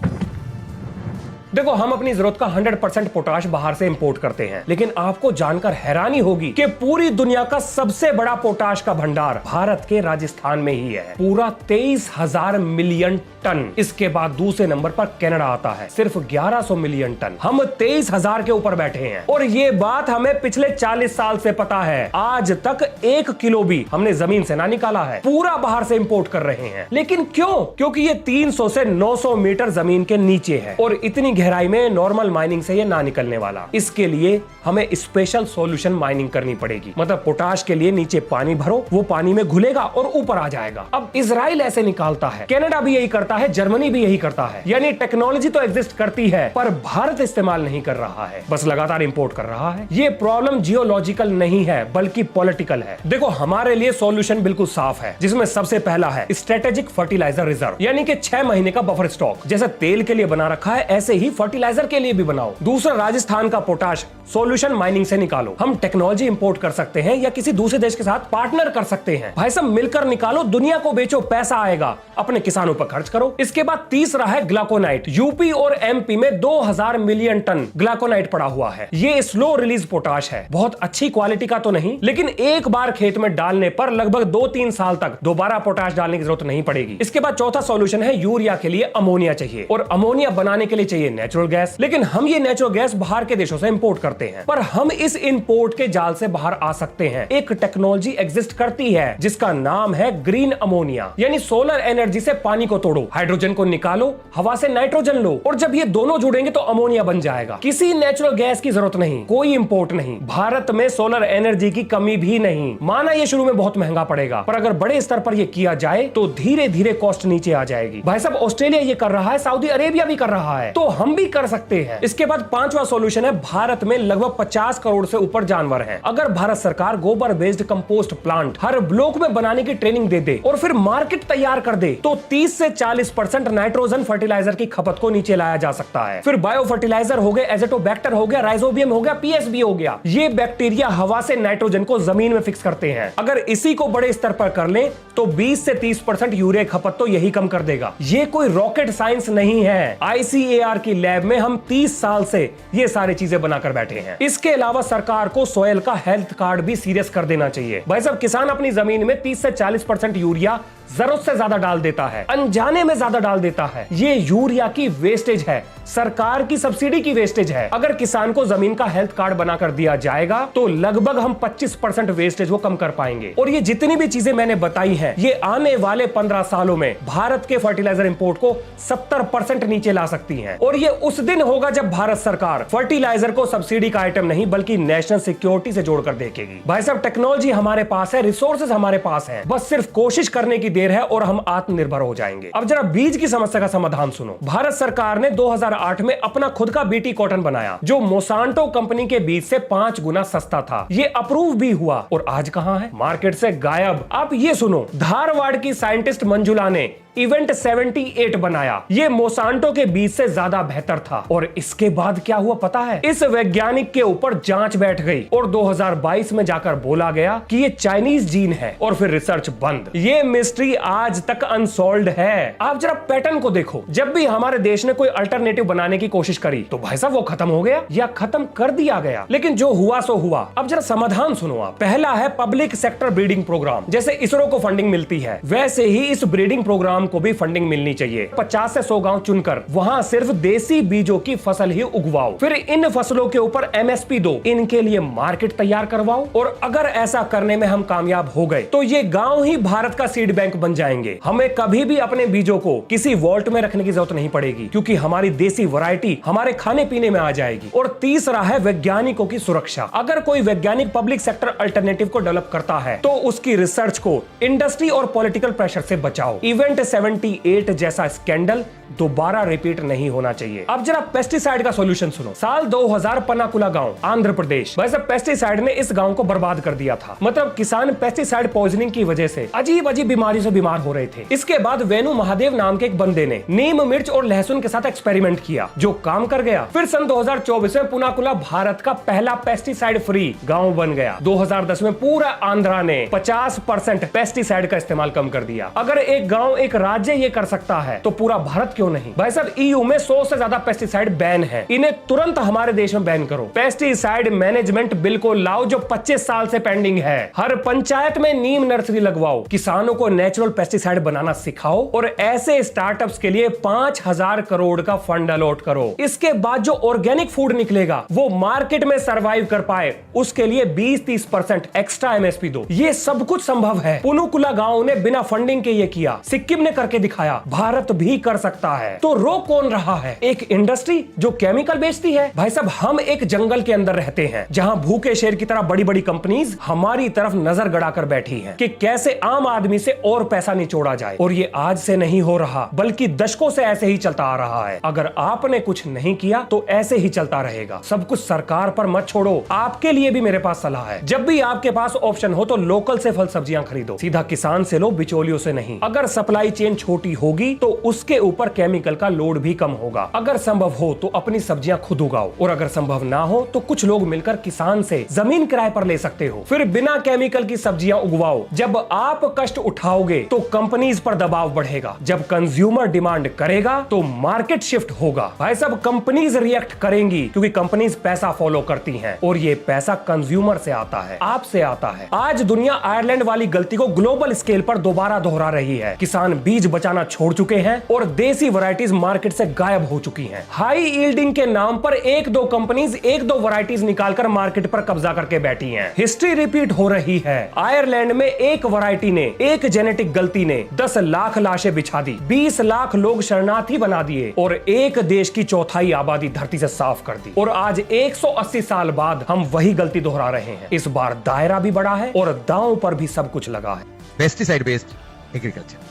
देखो, हम अपनी जरूरत का 100% पोटाश बाहर से इंपोर्ट करते हैं, लेकिन आपको जानकर हैरानी होगी कि पूरी दुनिया का सबसे बड़ा पोटाश का भंडार भारत के राजस्थान में ही है, पूरा 23,000 मिलियन टन। इसके बाद दूसरे नंबर पर कनाडा आता है, सिर्फ 1100 मिलियन टन। हम 23,000 के ऊपर बैठे हैं, और ये बात हमें पिछले 40 साल से पता है। आज तक 1 किलो भी हमने जमीन से ना निकाला है, पूरा बाहर से इंपोर्ट कर रहे हैं। लेकिन क्यों? क्योंकि ये 300 से 900 मीटर जमीन के नीचे है, और इतनी गहराई में नॉर्मल माइनिंग से ये ना निकलने वाला। इसके लिए हमें स्पेशल सॉल्यूशन माइनिंग करनी पड़ेगी। मतलब पोटाश के लिए नीचे पानी भरो, वो पानी में घुलेगा और ऊपर आ जाएगा। अब इजराइल ऐसे निकालता है, कनाडा भी यही करता है, जर्मनी भी यही करता है। यानी टेक्नोलॉजी तो एग्जिस्ट करती है, पर भारत इस्तेमाल नहीं कर रहा है, बस लगातार इंपोर्ट कर रहा है। ये प्रॉब्लम जियोलॉजिकल नहीं है, बल्कि पॉलिटिकल है। देखो, हमारे लिए सॉल्यूशन बिल्कुल साफ है, जिसमें सबसे पहला है स्ट्रेटेजिक फर्टिलाइजर रिजर्व, यानी कि 6 महीने का बफर स्टॉक। जैसे तेल के लिए बना रखा है, ऐसे ही फर्टिलाइजर के लिए भी बनाओ। दूसरा, राजस्थान का पोटाश सॉल्यूशन माइनिंग से निकालो। हम टेक्नोलॉजी इंपोर्ट कर सकते हैं, या किसी दूसरे देश के साथ पार्टनर कर सकते हैं। भाई सब मिलकर निकालो, दुनिया को बेचो, पैसा आएगा, अपने किसानों पर खर्च करो। इसके बाद तीसरा है ग्लाकोनाइट। यूपी और एमपी में 2000 मिलियन टन ग्लाकोनाइट पड़ा हुआ है। ये स्लो रिलीज पोटाश है, बहुत अच्छी क्वालिटी का तो नहीं, लेकिन एक बार खेत में डालने पर लगभग 2-3 साल तक दोबारा पोटाश डालने की जरूरत नहीं पड़ेगी। इसके बाद चौथा सॉल्यूशन है यूरिया के लिए अमोनिया चाहिए, और अमोनिया बनाने के लिए चाहिए नेचुरल गैस। लेकिन हम ये नेचुरल गैस बाहर के देशों से इंपोर्ट करते हैं, पर हम इस इंपोर्ट के जाल से बाहर आ सकते हैं। एक टेक्नोलॉजी एग्जिस्ट करती है जिसका नाम है ग्रीन अमोनिया, यानी सोलर एनर्जी से पानी को तोड़ो, हाइड्रोजन को निकालो, हवा से नाइट्रोजन लो, और जब ये दोनों जुड़ेंगे तो अमोनिया बन जाएगा। किसी नेचुरल गैस की जरूरत नहीं, कोई इंपोर्ट नहीं। भारत में सोलर एनर्जी की कमी भी नहीं। माना ये शुरू में बहुत महंगा पड़ेगा, पर अगर बड़े स्तर पर ये किया जाए तो धीरे धीरे कॉस्ट नीचे आ जाएगी। भाई साहब, ऑस्ट्रेलिया ये कर रहा है, सऊदी अरेबिया भी कर रहा है, तो हम हम भी कर सकते हैं। इसके बाद पांचवा सॉल्यूशन है, भारत में लगभग 50 करोड़ से ऊपर जानवर हैं। अगर भारत सरकार गोबर बेस्ड कंपोस्ट प्लांट हर ब्लॉक में बनाने की ट्रेनिंग दे दे और फिर मार्केट तैयार कर दे तो 30 से 40% नाइट्रोजन फर्टिलाइजर की खपत को नीचे लाया जा सकता है। फिर बायो फर्टिलाइजर हो गए, एजेटोबैक्टर हो गया, राइजोबियम हो गया, पीएसबी हो गया। ये बैक्टीरिया हवा से नाइट्रोजन को जमीन में फिक्स करते हैं। अगर इसी को बड़े स्तर पर कर ले तो 20 से 30% यूरिया खपत तो यही कम कर देगा। ये कोई रॉकेट साइंस नहीं है। आईसीएआर की लैब में हम 30 साल से ये सारी चीजें बनाकर बैठे हैं। इसके अलावा सरकार को सोयल का हेल्थ कार्ड भी सीरियस कर देना चाहिए। भाई साहब, किसान अपनी जमीन में 30 से 40% यूरिया जरूरत से ज्यादा डाल देता है, अनजाने में ज्यादा डाल देता है। ये यूरिया की वेस्टेज है, सरकार की सब्सिडी की वेस्टेज है। अगर किसान को जमीन का हेल्थ कार्ड बनाकर दिया जाएगा तो लगभग हम 25% वेस्टेज वो कम कर पाएंगे। और ये जितनी भी चीजें मैंने बताई हैं, ये आने वाले 15 सालों में भारत के फर्टिलाइजर इंपोर्ट को 70% नीचे ला सकती हैं। और ये उस दिन होगा जब भारत सरकार फर्टिलाइजर को सब्सिडी का आइटम नहीं बल्कि नेशनल सिक्योरिटी से जोड़कर देखेगी। भाई साहब, टेक्नोलॉजी हमारे पास है, रिसोर्सेज हमारे पास है, बस सिर्फ कोशिश करने की देर है और हम आत्मनिर्भर हो जाएंगे। अब जरा बीज की समस्या का समाधान सुनो। भारत सरकार ने 2008 में अपना खुद का बीटी कॉटन बनाया जो मोसांटो कंपनी के बीज से 5 गुना सस्ता था। ये अप्रूव भी हुआ और आज कहां है? मार्केट से गायब। अब ये सुनो, धारवाड़ की साइंटिस्ट मंजुला ने इवेंट 78 बनाया। ये मोसांटो के बीज से ज्यादा बेहतर था। और इसके बाद क्या हुआ पता है? इस वैज्ञानिक के ऊपर जांच बैठ गई और 2022 में जाकर बोला गया कि ये चाइनीज जीन है और फिर रिसर्च बंद। ये मिस्ट्री आज तक अनसॉल्व्ड है। आप जरा पैटर्न को देखो, जब भी हमारे देश ने कोई अल्टरनेटिव बनाने की कोशिश करी तो भाई साहब वो खत्म हो गया या खत्म कर दिया गया। लेकिन जो हुआ सो हुआ। अब जरा समाधान सुनो आप। पहला है पब्लिक सेक्टर ब्रीडिंग प्रोग्राम। जैसे इसरो को फंडिंग मिलती है वैसे ही इस ब्रीडिंग प्रोग्राम को भी फंडिंग मिलनी चाहिए। 50 से 100 गांव चुनकर वहां सिर्फ देसी बीजों की फसल ही उगवाओ। फिर इन फसलों के ऊपर एमएसपी दो, इनके लिए मार्केट तैयार करवाओ। और अगर ऐसा करने में हम कामयाब हो गए तो ये गांव ही भारत का सीड बैंक बन जाएंगे। हमें कभी भी अपने बीजों को किसी वॉल्ट में रखने की जरूरत नहीं पड़ेगी क्योंकि हमारी देसी वैरायटी हमारे खाने पीने में आ जाएगी। और तीसरा है वैज्ञानिकों की सुरक्षा। अगर कोई वैज्ञानिक पब्लिक सेक्टर अल्टरनेटिव को डेवलप करता है तो उसकी रिसर्च को इंडस्ट्री और पॉलिटिकल प्रेशर से बचाओ। इवेंट 78 जैसा स्कैंडल दोबारा रिपीट नहीं होना चाहिए। अब जरा पेस्टिसाइड का सॉल्यूशन सुनो। साल 2000 पनाकुला गांव, आंध्र प्रदेश। वैसे पेस्टिसाइड ने इस गांव को बर्बाद कर दिया था। मतलब किसान पेस्टिसाइड पॉइजनिंग की वजह से अजीब अजीब बीमारी से बीमार हो रहे थे। इसके बाद वेणु महादेव नाम के एक बंदे ने नीम, मिर्च और लहसुन के साथ एक्सपेरिमेंट किया जो काम कर गया। फिर सन 2024 में पुनाकुला भारत का पहला पेस्टिसाइड फ्री गांव बन गया। 2010 में पूरा आंध्रा ने 50% पेस्टिसाइड का इस्तेमाल कम कर दिया। अगर एक गांव, एक राज्य ये कर सकता है तो पूरा भारत क्यों नहीं? भाई साहब, ईयू में 100 से ज्यादा पेस्टिसाइड बैन है। इन्हें तुरंत हमारे देश में बैन करो। पेस्टिसाइड मैनेजमेंट बिल को लाओ जो 25 साल से पेंडिंग है। हर पंचायत में नीम नर्सरी लगवाओ। किसानों को नेचुरल पेस्टिसाइड बनाना सिखाओ और ऐसे स्टार्टअप्स के लिए 5000 करोड़ का फंड अलॉट करो। इसके बाद जो ऑर्गेनिक फूड निकलेगा वो मार्केट में सर्वाइव कर पाए उसके लिए 20-30% एक्स्ट्रा एमएसपी दो। ये सब कुछ संभव है। पुनुकुला गांव ने बिना फंडिंग के ये किया, सिक्किम ने करके दिखाया, भारत भी कर सकता है। तो रोक कौन रहा है? एक इंडस्ट्री जो केमिकल बेचती है। भाई साहब, हम एक जंगल के अंदर रहते हैं जहां भूखे शेर की तरह बड़ी बड़ी कंपनीज हमारी तरफ नजर गड़ाकर बैठी हैं कि कैसे आम आदमी से और पैसा निचोड़ा जाए। और ये आज से नहीं हो रहा बल्कि दशकों से ऐसे ही चलता आ रहा है। अगर आपने कुछ नहीं किया तो ऐसे ही चलता रहेगा। सब कुछ सरकार पर मत छोड़ो। आपके लिए भी मेरे पास सलाह है, जब भी आपके पास ऑप्शन हो तो लोकल से फल सब्जियां खरीदो। सीधा किसान से लो, बिचौलियों से नहीं। अगर सप्लाई चेन छोटी होगी तो उसके ऊपर केमिकल का लोड भी कम होगा। अगर संभव हो तो अपनी सब्जियां खुद उगाओ और अगर संभव ना हो तो कुछ लोग मिलकर किसान से जमीन किराए पर ले सकते हो। फिर बिना केमिकल की सब्जियां उगवाओ। जब आप कष्ट उठाओगे तो कंपनीज पर दबाव बढ़ेगा। जब कंज्यूमर डिमांड करेगा तो मार्केट शिफ्ट होगा। भाई साहब, कंपनीज रिएक्ट करेंगी क्योंकि कंपनीज पैसा फॉलो करती हैं और ये पैसा कंज्यूमर से आता है, आपसे आता है। आज दुनिया आयरलैंड वाली गलती को ग्लोबल स्केल पर दोबारा दोहरा रही है। किसान बीज बचाना छोड़ चुके हैं और देसी वैरायटीज मार्केट से गायब हो चुकी हैं। हाई यील्डिंग के नाम पर एक दो कंपनीज एक दो वैरायटीज निकालकर मार्केट पर कब्जा करके बैठी हैं। हिस्ट्री रिपीट हो रही है। आयरलैंड में एक वैरायटी ने, एक जेनेटिक गलती ने 10 लाख लाशें बिछा दी, 20 लाख लोग शरणार्थी बना दिए और एक देश की चौथाई आबादी धरती से साफ कर दी। और आज 180 साल बाद हम वही गलती दोहरा रहे हैं। इस बार दायरा भी बड़ा है और दांव पर भी सब कुछ लगा है। Pesticide based agriculture.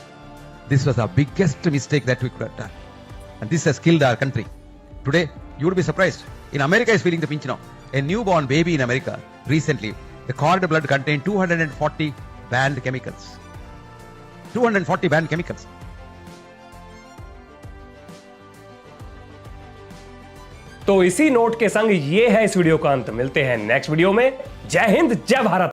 This was our biggest mistake that we could have done. And this has killed our country. Today, you would be surprised. In America is feeling the pinch now. A newborn baby in America recently, the cord blood contained 240 banned chemicals. 240 banned chemicals. तो इसी note के संग ये है इस video का अंत। मिलते हैं नेक्स्ट वीडियो में। जय हिंद, जय भारत।